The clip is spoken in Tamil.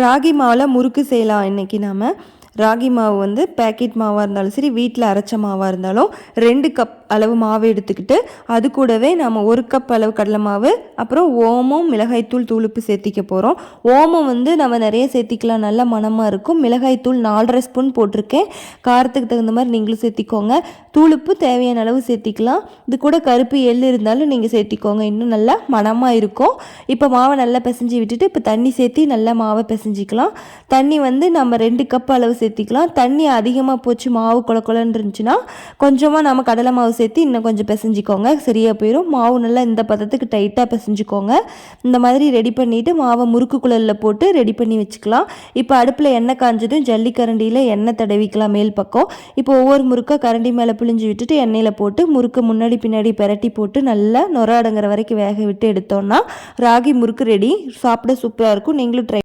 ராகி மாவில் முறுக்கு செய்யலாம். இன்றைக்கி நாம் ராகி மாவு வந்து பேக்கெட் மாவாக இருந்தாலும் சரி, வீட்டில் அரைச்ச மாவாக இருந்தாலும் 2 கப் அளவு மாவு எடுத்துக்கிட்டு அது கூடவே நம்ம 1 கப் அளவு கடலை மாவு, அப்புறம் ஓமம், மிளகாய்த்தூள், தூளுப்பு சேர்த்திக்க போகிறோம். ஓமம் வந்து நம்ம நிறைய சேர்த்திக்கலாம், நல்ல மணமாக இருக்கும். மிளகாய்த்தூள் 4.5 ஸ்பூன் போட்டிருக்கேன். காரத்துக்கு தகுந்த மாதிரி நீங்களும் சேர்த்திக்கோங்க. தூளுப்பு தேவையான அளவு சேர்த்திக்கலாம். இது கூட கருப்பு எள் இருந்தாலும் நீங்கள் சேர்த்திக்கோங்க, இன்னும் நல்லா மணமாக இருக்கும். இப்போ மாவை நல்லா பிசைஞ்சு விட்டுட்டு இப்போ தண்ணி சேர்த்தி நல்லா மாவை பிசைஞ்சிக்கலாம். தண்ணி வந்து நம்ம 2 கப் அளவு சேர்த்திக்கலாம். தண்ணி அதிகமாக போச்சு, மாவு கொலன்னு இருந்துச்சுன்னா கொஞ்சமாக நம்ம கடலை மாவு சேர்த்து இன்னும் கொஞ்சம் பிசைஞ்சிக்கோங்க, சரியாக போயிடும். மாவு நல்லா இந்த பதத்துக்கு டைட்டாக பிசைஞ்சிக்கோங்க. இந்த மாதிரி ரெடி பண்ணிவிட்டு மாவை முறுக்கு குழலில் போட்டு ரெடி பண்ணி வச்சுக்கலாம். இப்போ அடுப்பில் எண்ணெய் காஞ்சதும் ஜல்லிக்கரண்டியில் எண்ணெய் தடவிக்கலாம் மேல் பக்கம். இப்போ ஒவ்வொரு முறுக்காக கரண்டி மேலே பிழிஞ்சு விட்டுட்டு எண்ணெயில் போட்டு முறுக்கு முன்னாடி பின்னாடி பெரட்டி போட்டு நல்லா நொர அடங்குற வரைக்கும் வேக விட்டு எடுத்தோன்னா ராகி முறுக்கு ரெடி. சாப்பிட சூப்பராக இருக்கும். நீங்களும் ட்ரை